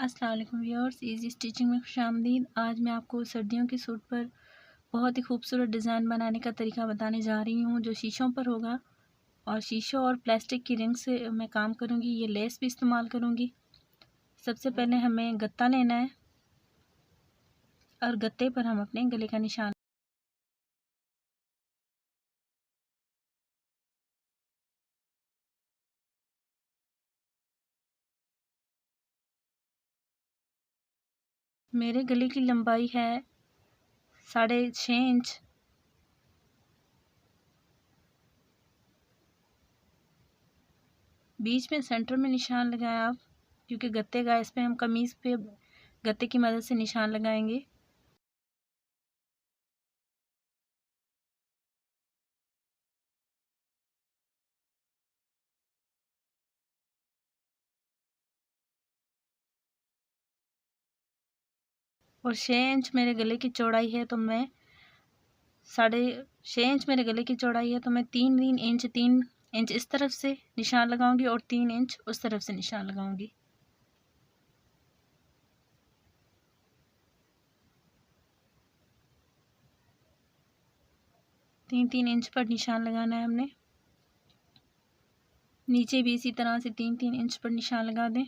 अस्सलाम वालेकुम viewers, easy stitching में खुशामदीद। आज मैं आपको सर्दियों के सूट पर बहुत ही खूबसूरत डिज़ाइन बनाने का तरीका बताने जा रही हूँ, जो शीशों पर होगा। और शीशों और प्लास्टिक की रिंग से मैं काम करूँगी। ये लेस भी इस्तेमाल करूँगी। सबसे पहले हमें गत्ता लेना है और गत्ते पर हम अपने गले का निशान मेरे गले की लंबाई है 6.5 इंच। बीच में सेंटर में निशान लगाएं आप, क्योंकि गत्ते का इस पे हम कमीज़ पे गत्ते की मदद से निशान लगाएंगे। और 6 इंच मेरे गले की चौड़ाई है, तो मैं 6.5 इंच मेरे गले की चौड़ाई है, तो मैं 3 इंच इस तरफ से निशान लगाऊंगी और 3 इंच उस तरफ से निशान लगाऊंगी। तीन इंच पर निशान लगाना है हमने। नीचे भी इसी तरह से 3 इंच पर निशान लगा दें।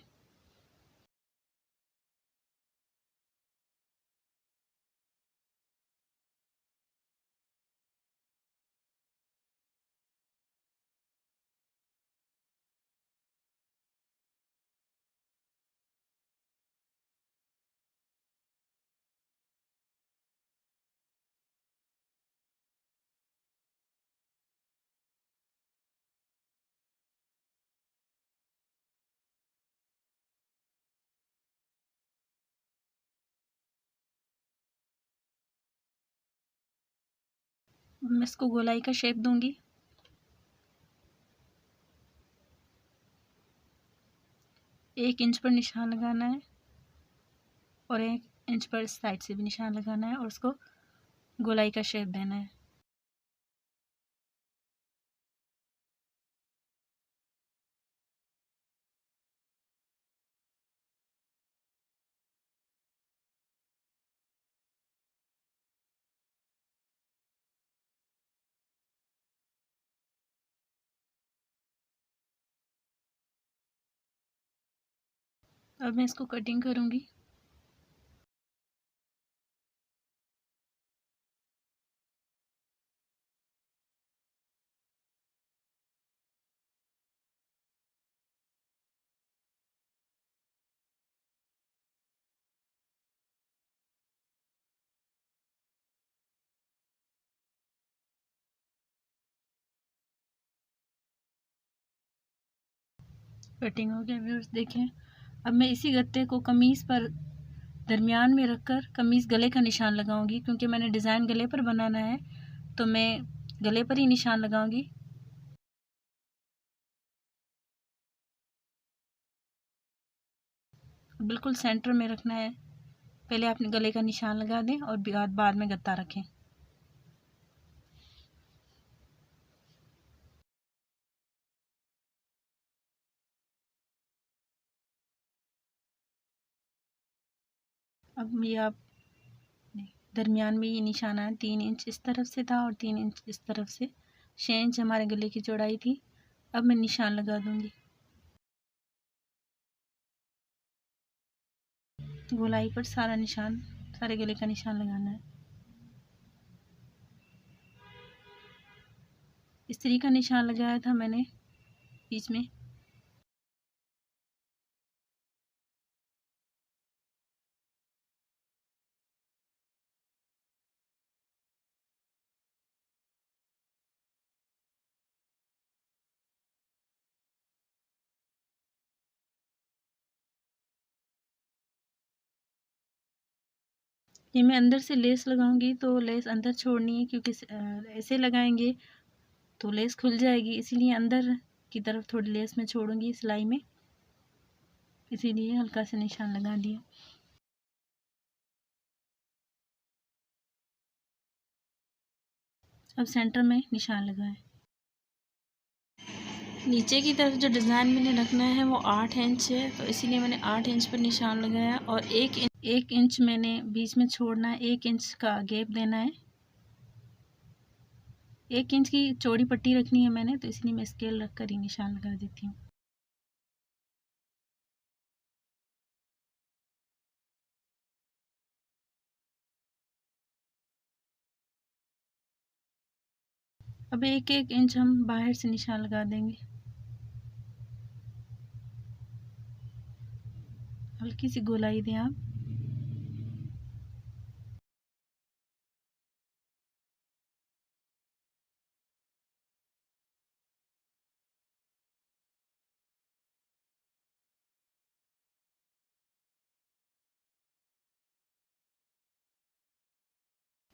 मैं इसको गोलाई का शेप दूंगी। एक इंच पर निशान लगाना है और 1 इंच पर साइड से भी निशान लगाना है और उसको गोलाई का शेप देना है। अब मैं इसको कटिंग करूंगी। कटिंग हो गया व्यूअर्स, देखें। अब मैं इसी गत्ते को कमीज़ पर दरमियान में रखकर कमीज़ गले का निशान लगाऊंगी, क्योंकि मैंने डिज़ाइन गले पर बनाना है, तो मैं गले पर ही निशान लगाऊंगी। बिल्कुल सेंटर में रखना है। पहले अपने गले का निशान लगा दें और बाद में गत्ता रखें। अब ये आप दरमियान में ये निशाना है, 3 इंच इस तरफ से था और 3 इंच इस तरफ से। 6 इंच हमारे गले की चौड़ाई थी। अब मैं निशान लगा दूंगी। गोलाई पर सारे गले का निशान लगाना है। इस तरह का निशान लगाया था मैंने बीच में। ये मैं अंदर से लेस लगाऊंगी, तो लेस अंदर छोड़नी है, क्योंकि ऐसे लगाएंगे तो लेस खुल जाएगी, इसीलिए अंदर की तरफ थोड़ी लेस मैं छोड़ूंगी सिलाई में, इसीलिए हल्का सा निशान लगा दिया। अब सेंटर में निशान लगाएं। नीचे की तरफ जो डिज़ाइन मैंने रखना है वो 8 इंच है, तो इसीलिए मैंने 8 इंच पर निशान लगाया और 1 इंच मैंने बीच में छोड़ना है, 1 इंच का गैप देना है। 1 इंच की चौड़ी पट्टी रखनी है मैंने, तो इसलिए मैं स्केल रख कर ही निशान लगा देती हूँ। अब 1-1 इंच हम बाहर से निशान लगा देंगे। हल्की सी गोलाई दें आप।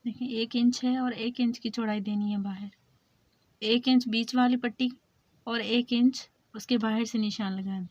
देखिए 1 इंच है और 1 इंच की चौड़ाई देनी है बाहर। 1 इंच बीच वाली पट्टी और 1 इंच उसके बाहर से निशान लगा दें।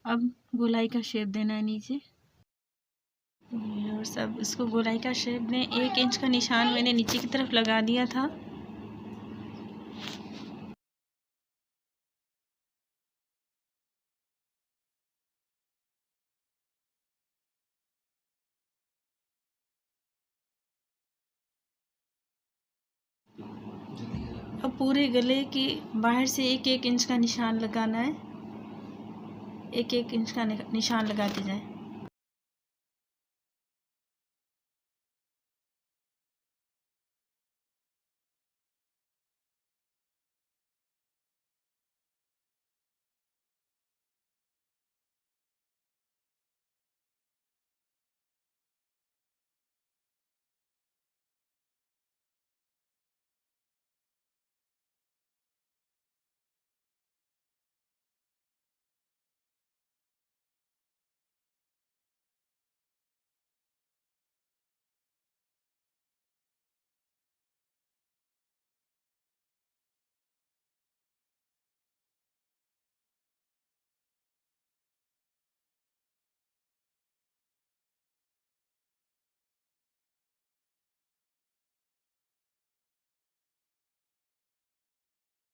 अब गोलाई का शेप देना है नीचे और सब इसको गोलाई का शेप दें। 1 इंच का निशान मैंने नीचे की तरफ लगा दिया था। अब पूरे गले के बाहर से 1-1 इंच का निशान लगाना है। 1-1 इंच का निशान लगाते जाएं।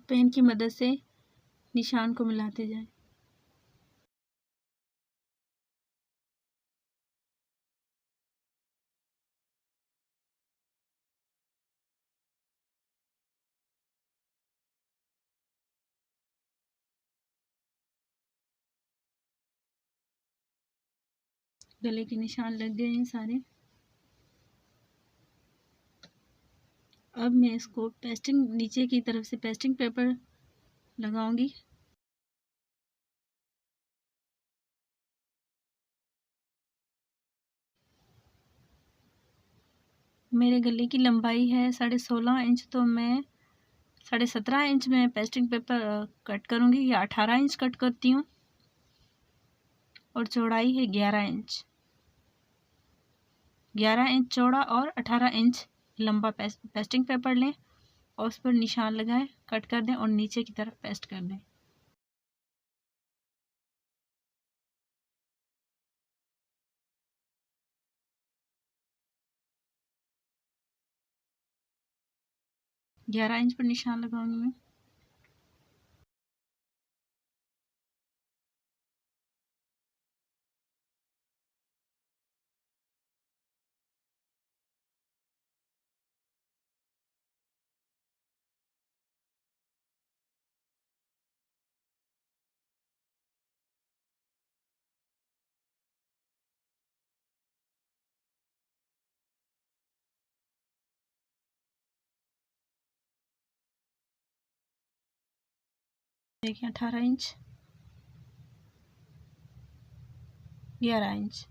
पेन की मदद से निशान को मिलाते जाएं। गले के निशान लग गए हैं सारे। अब मैं इसको पेस्टिंग नीचे की तरफ से पेस्टिंग पेपर लगाऊंगी। मेरे गले की लंबाई है 16.5 इंच, तो मैं 17.5 इंच में पेस्टिंग पेपर कट करूंगी या 18 इंच कट करती हूँ और चौड़ाई है 11 इंच। 11 इंच चौड़ा और 18 इंच लंबा पेस्टिंग पेपर लें और उस पर निशान लगाएं, कट कर दें और नीचे की तरफ पेस्ट कर दें। ग्यारह इंच पर निशान लगाऊंगी मैं। देखिए 18 इंच, 11 इंच।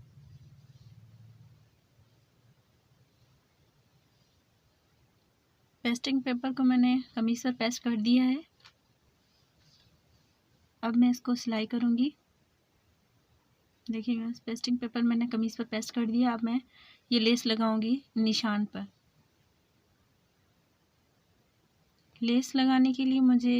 पेस्टिंग पेपर को मैंने कमीज पर पेस्ट कर दिया है। अब मैं इसको सिलाई करूँगी। देखिए पेस्टिंग पेपर मैंने कमीज पर पेस्ट कर दिया। अब मैं ये लेस लगाऊंगी निशान पर। लेस लगाने के लिए मुझे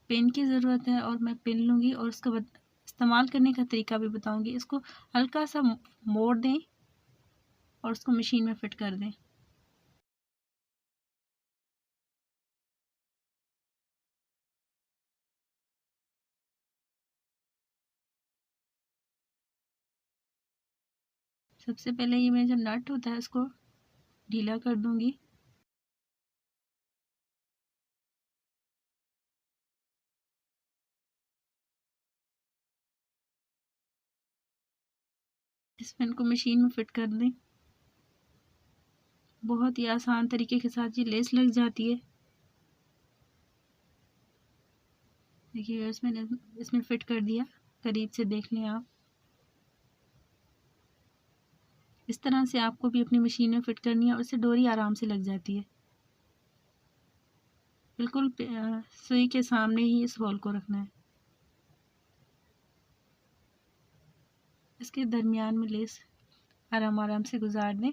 पेन की ज़रूरत है और मैं पेन लूँगी और उसका इस्तेमाल करने का तरीका भी बताऊंगी। इसको हल्का सा मोड़ दें और उसको मशीन में फिट कर दें। सबसे पहले ये मैं जो नट होता है उसको ढीला कर दूंगी। इस पेन को मशीन में फिट कर दें। बहुत ही आसान तरीके के साथ ये लेस लग जाती है। देखिए इसमें फिट कर दिया। करीब से देख लें आप। इस तरह से आपको भी अपनी मशीन में फिट करनी है और इससे डोरी आराम से लग जाती है। बिल्कुल सुई के सामने ही इस होल को रखना है। इसके दरमियान में लेस आराम आराम से गुजार दें।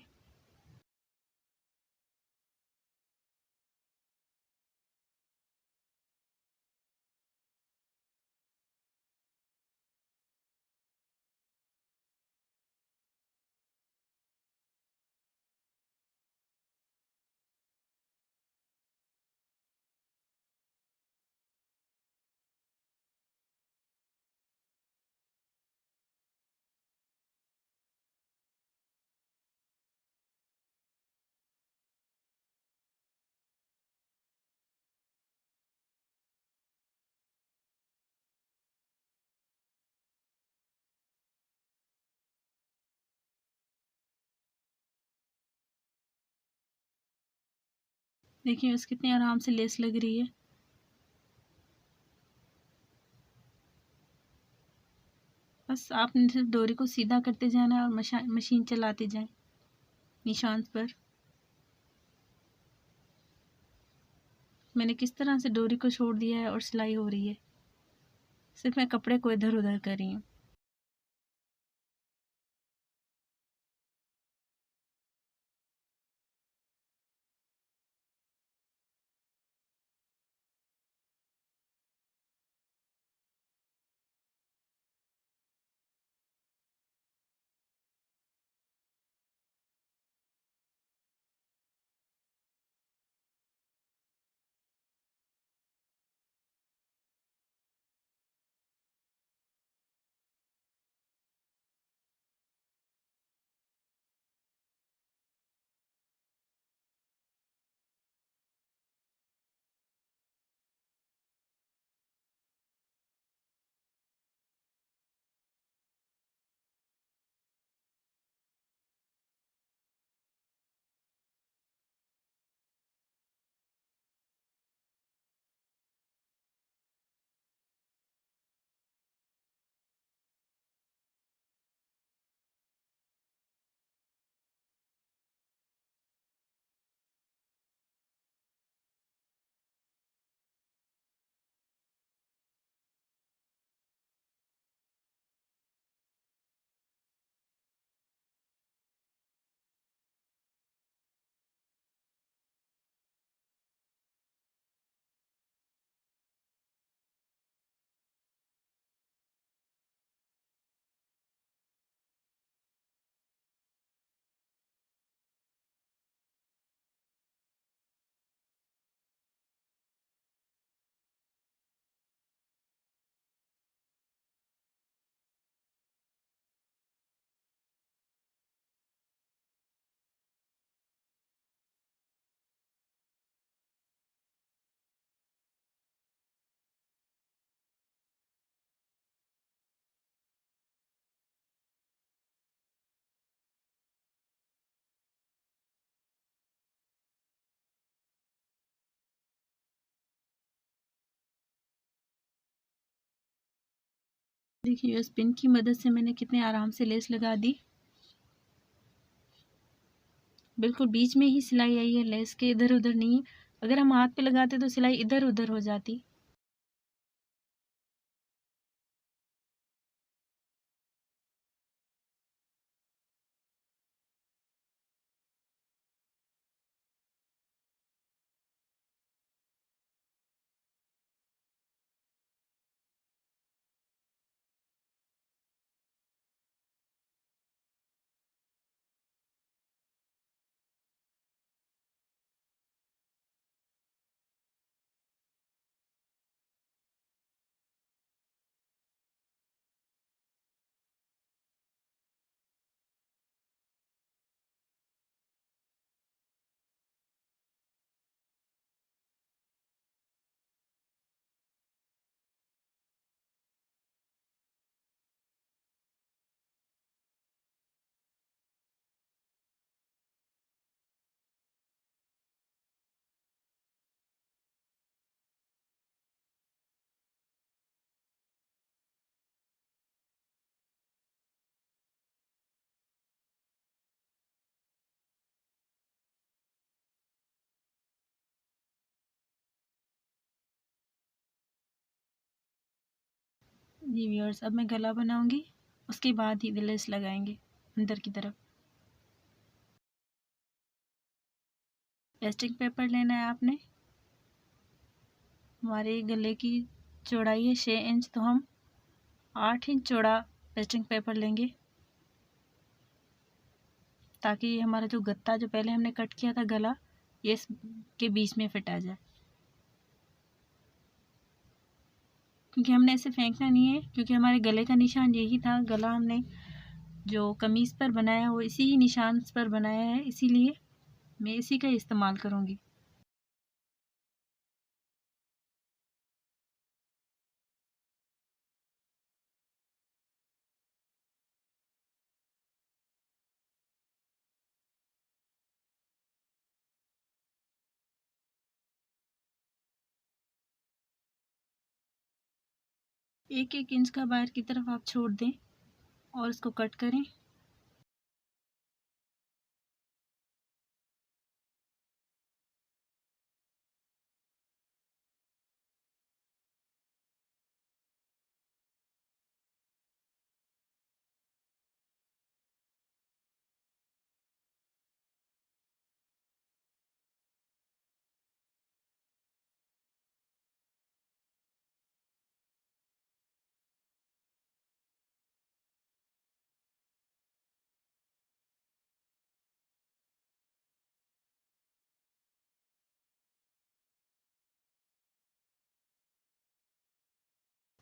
देखिए बस कितनी आराम से लेस लग रही है। बस आपने सिर्फ डोरी को सीधा करते जाना है और मशीन चलाते जाएं निशान पर। मैंने किस तरह से डोरी को छोड़ दिया है और सिलाई हो रही है। सिर्फ मैं कपड़े को इधर उधर कर रही हूँ। देखिए इस पिन की मदद से मैंने कितने आराम से लेस लगा दी। बिल्कुल बीच में ही सिलाई आई है, लेस के इधर उधर नहीं। अगर हम हाथ पे लगाते तो सिलाई इधर उधर हो जाती। जी व्यूअर्स, अब मैं गला बनाऊंगी, उसके बाद ही लेस लगाएंगे अंदर की तरफ। पेस्टिंग पेपर लेना है आपने। हमारे गले की चौड़ाई है 6 इंच, तो हम 8 इंच चौड़ा पेस्टिंग पेपर लेंगे, ताकि हमारा जो गत्ता जो पहले हमने कट किया था गला, ये इसके बीच में फिट आ जाए। क्योंकि हमने ऐसे फेंकना नहीं है, क्योंकि हमारे गले का निशान यही था। गला हमने जो कमीज़ पर बनाया वो इसी ही निशान पर बनाया है, इसीलिए मैं इसी का इस्तेमाल करूँगी। एक एक इंच का बाहर की तरफ आप छोड़ दें और इसको कट करें।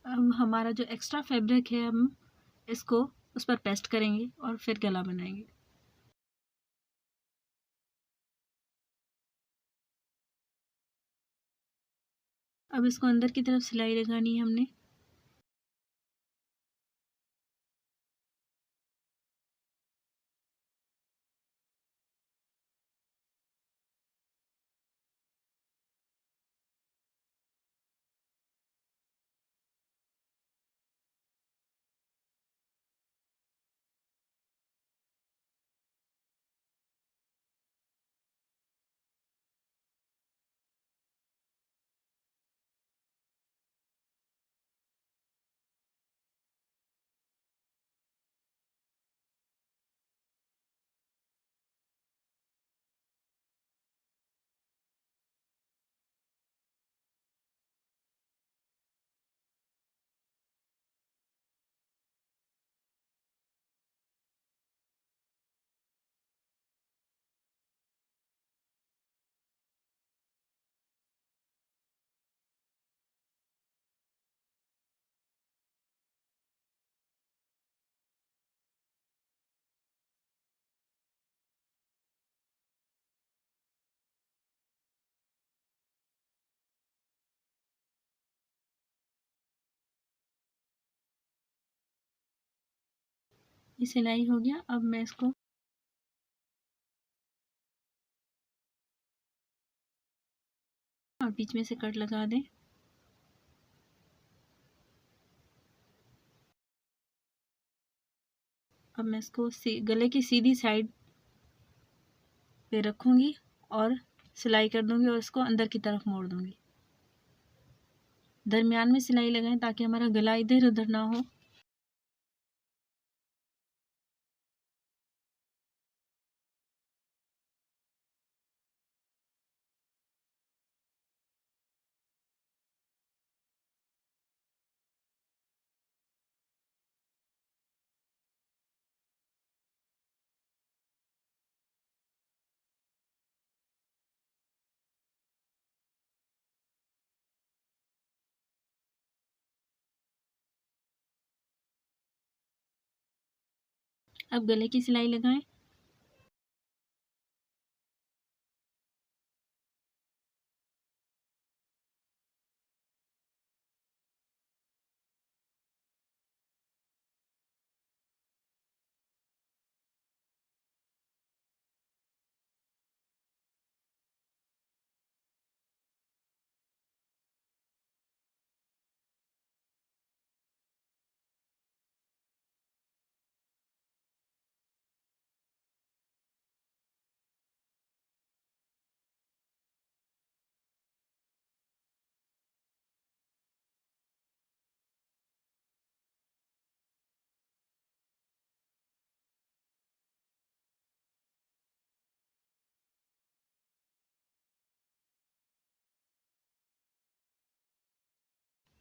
अब हमारा जो एक्स्ट्रा फैब्रिक है, हम इसको उस पर पेस्ट करेंगे और फिर गला बनाएंगे। अब इसको अंदर की तरफ सिलाई लगानी है हमने। ये सिलाई हो गया। अब मैं इसको और बीच में से कट लगा दें। अब मैं इसको गले की सीधी साइड पे रखूँगी और सिलाई कर दूँगी और इसको अंदर की तरफ मोड़ दूँगी। दरमियान में सिलाई लगाएं ताकि हमारा गला इधर उधर ना हो। अब गले की सिलाई लगाएं।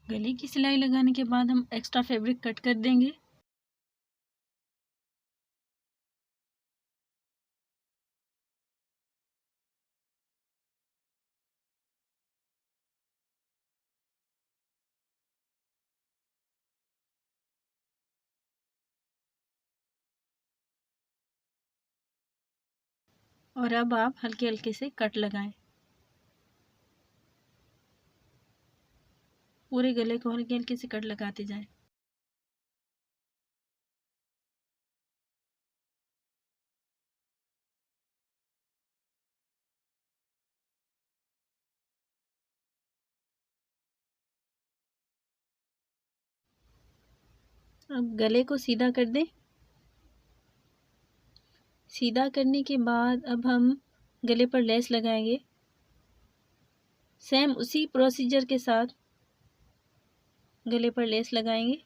गले की सिलाई लगाने के बाद हम एक्स्ट्रा फैब्रिक कट कर देंगे। और अब आप हल्के हल्के से कट लगाएं। पूरे गले को हल्के हल्के से कट लगाते जाएं। अब गले को सीधा कर दें। सीधा करने के बाद अब हम गले पर लेस लगाएंगे। सेम उसी प्रोसीजर के साथ गले पर लेस लगाएंगे।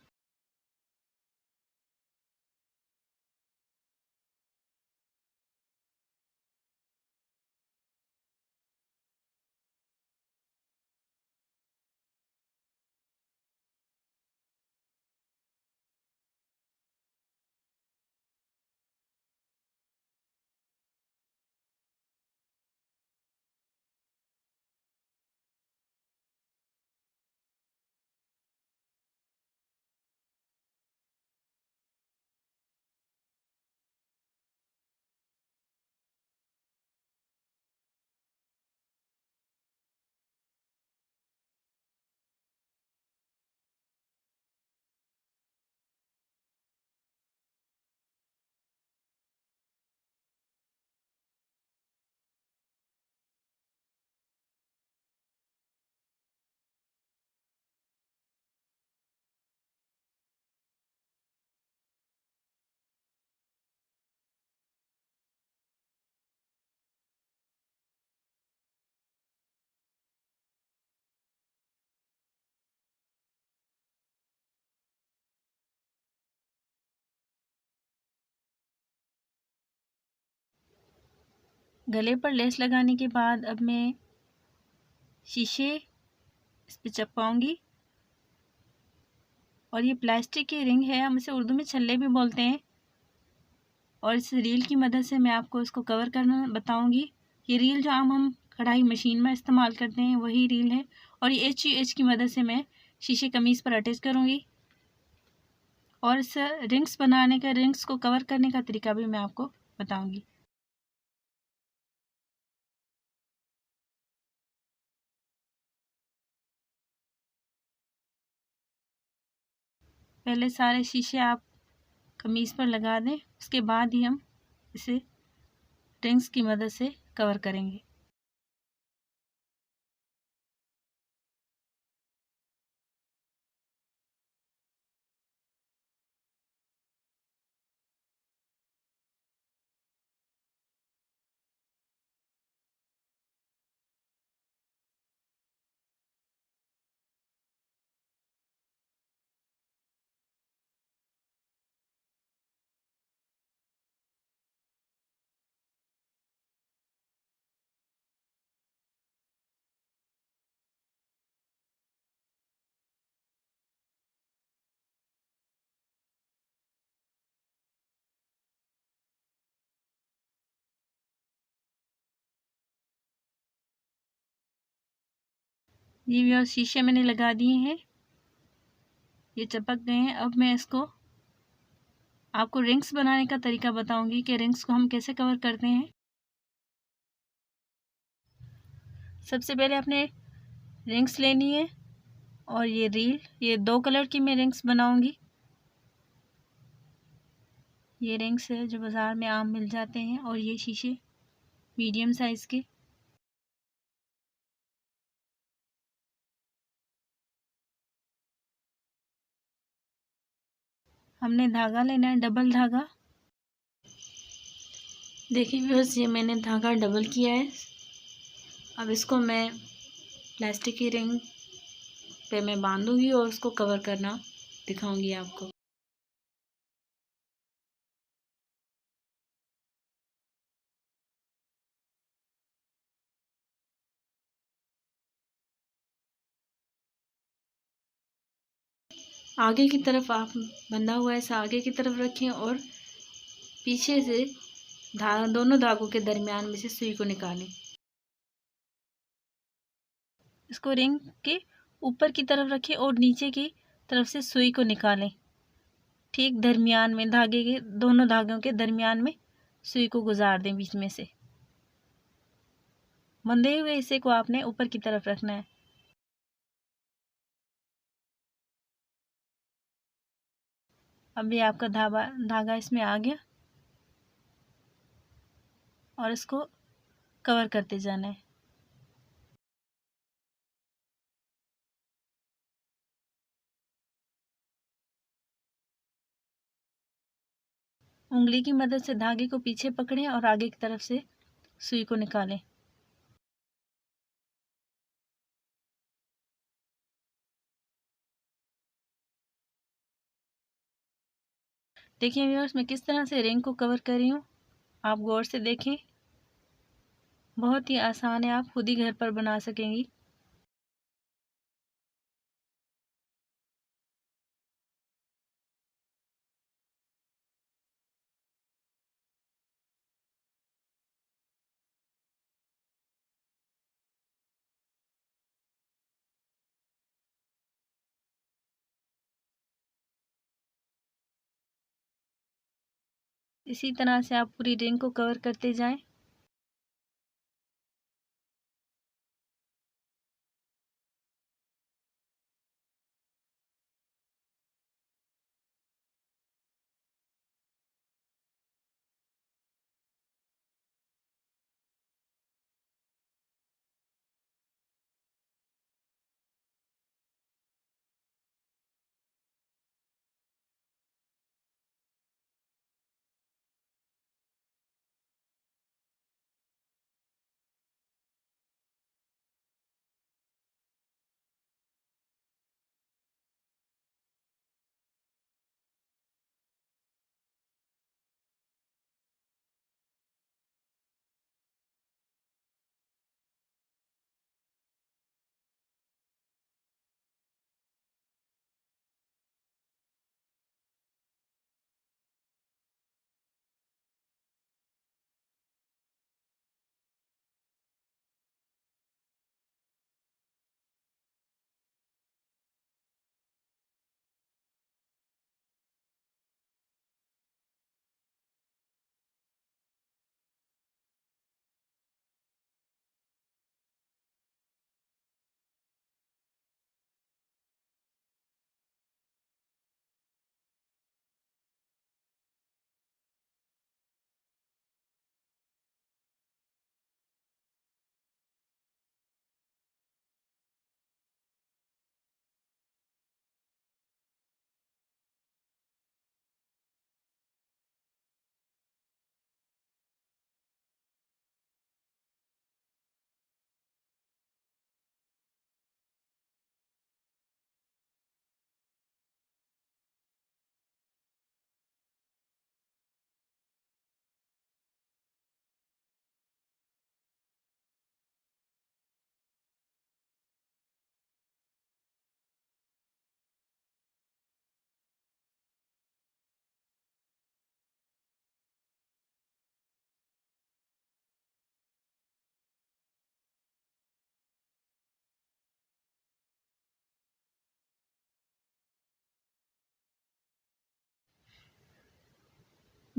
गले पर लेस लगाने के बाद अब मैं शीशे इस पे चिपकाऊंगी। और ये प्लास्टिक की रिंग है, हम इसे उर्दू में छल्ले भी बोलते हैं। और इस रील की मदद से मैं आपको इसको कवर करना बताऊंगी। ये रील जो आम हम कढ़ाई मशीन में इस्तेमाल करते हैं वही रील है। और ये HUH की मदद से मैं शीशे कमीज़ पर अटैच करूंगी। और इस रिंग्स बनाने का, रिंग्स को कवर करने का तरीका भी मैं आपको बताऊंगी। पहले सारे शीशे आप कमीज़ पर लगा दें, उसके बाद ही हम इसे रिंग्स की मदद से कवर करेंगे। ये व्यूअर शीशे मैंने लगा दिए हैं, ये चिपक गए हैं। अब मैं इसको आपको रिंग्स बनाने का तरीका बताऊंगी कि रिंग्स को हम कैसे कवर करते हैं। सबसे पहले आपने रिंग्स लेनी है और ये रील, ये 2 कलर की मैं रिंग्स बनाऊंगी। ये रिंग्स है जो बाज़ार में आम मिल जाते हैं, और ये शीशे मीडियम साइज़ के। हमने धागा लेना है, डबल धागा। देखिए व्यूअर्स, ये मैंने धागा डबल किया है। अब इसको मैं प्लास्टिक की रिंग पे मैं बांधूंगी और उसको कवर करना दिखाऊंगी आपको। आगे की तरफ आप बंधा हुआ है, आगे की तरफ रखें और पीछे से दोनों धागों के दरमियान में से सुई को निकालें। इसको रिंग के ऊपर की तरफ रखें और नीचे की तरफ से सुई को निकालें। ठीक दरमियान में, धागे के दोनों धागों के दरमियान में सुई को गुजार दें बीच में से। बंधे हुए हिस्से को आपने ऊपर की तरफ रखना है। अब ये आपका धागा इसमें आ गया और इसको कवर करते जाना है। उंगली की मदद से धागे को पीछे पकड़ें और आगे की तरफ से सुई को निकालें। देखिए व्यूअर्स, मैं किस तरह से रिंग को कवर कर रही हूँ, आप गौर से देखें। बहुत ही आसान है, आप खुद ही घर पर बना सकेंगी। इसी तरह से आप पूरी रिंग को कवर करते जाएं।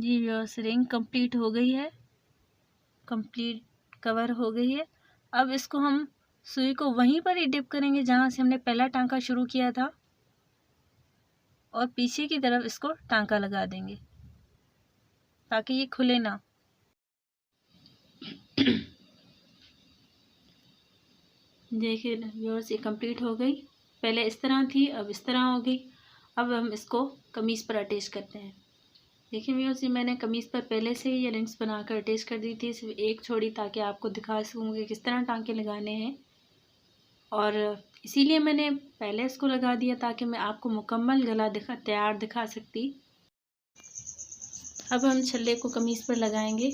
जी व्यूअर्स, रिंग कंप्लीट हो गई है, कंप्लीट कवर हो गई है। अब इसको हम सुई को वहीं पर ही डिप करेंगे जहाँ से हमने पहला टांका शुरू किया था और पीछे की तरफ इसको टांका लगा देंगे ताकि ये खुले ना। देखिए व्यूअर्स, ये कंप्लीट हो गई। पहले इस तरह थी, अब इस तरह हो गई। अब हम इसको कमीज़ पर अटैच करते हैं। देखिए व्यूअर्स, ये मैंने कमीज़ पर पहले से ही ये रिंग्स बनाकर अटैच कर दी थी, सिर्फ एक छोड़ी ताकि आपको दिखा सकूँ कि किस तरह टांके लगाने हैं। और इसीलिए मैंने पहले इसको लगा दिया ताकि मैं आपको मुकम्मल गला तैयार दिखा सकती। अब हम छल्ले को कमीज़ पर लगाएंगे।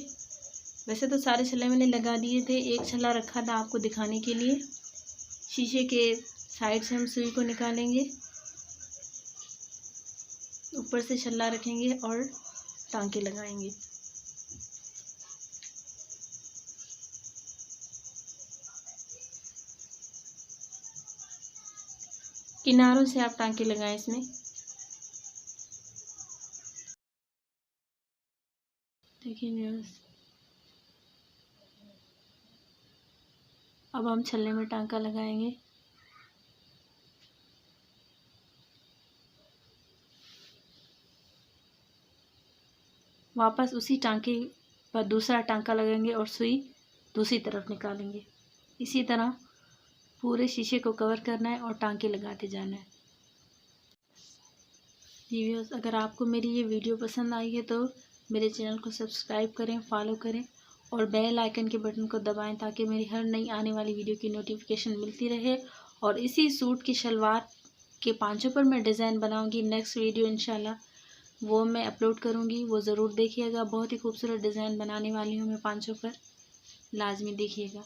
वैसे तो सारे छल्ले मैंने लगा दिए थे, एक छल्ला रखा था आपको दिखाने के लिए। शीशे के साइड से हम सुई को निकालेंगे, ऊपर से छल्ला रखेंगे और टांके लगाएंगे। किनारों से आप टांके लगाएं इसमें। देखिए व्यूअर्स, अब हम छल्ले में टांका लगाएंगे। वापस उसी टांके पर दूसरा टांका लगाएंगे और सुई दूसरी तरफ निकालेंगे। इसी तरह पूरे शीशे को कवर करना है और टांके लगाते जाना है। व्यूअर्स, अगर आपको मेरी ये वीडियो पसंद आई है तो मेरे चैनल को सब्सक्राइब करें, फॉलो करें और बेल आइकन के बटन को दबाएं ताकि मेरी हर नई आने वाली वीडियो की नोटिफिकेशन मिलती रहे। और इसी सूट की शलवार के पांचों पर मैं डिज़ाइन बनाऊंगी। नेक्स्ट वीडियो इंशाल्लाह वो मैं अपलोड करूंगी, वो ज़रूर देखिएगा। बहुत ही खूबसूरत डिज़ाइन बनाने वाली हूँ मैं पांचों पर, लाजमी देखिएगा।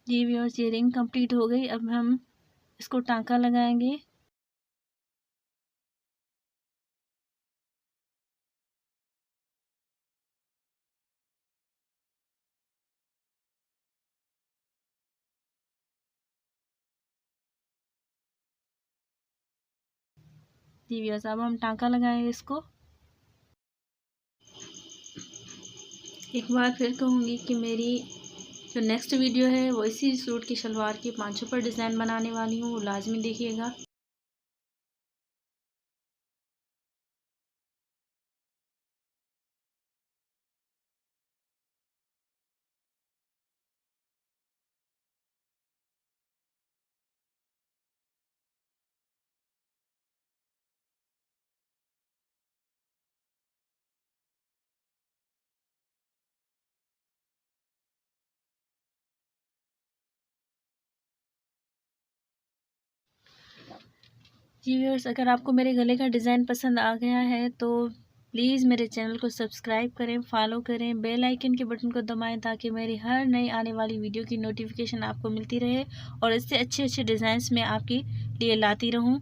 जी व्यूअर्स, ये रिंग कंप्लीट हो गई। अब हम इसको टांका लगाएंगे। जी व्यूअर्स, अब हम टांका लगाएंगे इसको। एक बार फिर कहूँगी कि मेरी जो नेक्स्ट वीडियो है वो इसी सूट की शलवार की पांचों पर डिज़ाइन बनाने वाली हूँ, वो लाजमी देखिएगा। जी व्यूअर्स, अगर आपको मेरे गले का डिज़ाइन पसंद आ गया है तो प्लीज़ मेरे चैनल को सब्सक्राइब करें, फॉलो करें, बेल आइकन के बटन को दबाएं ताकि मेरी हर नई आने वाली वीडियो की नोटिफिकेशन आपको मिलती रहे और इससे अच्छे अच्छे डिज़ाइंस मैं आपके लिए लाती रहूं।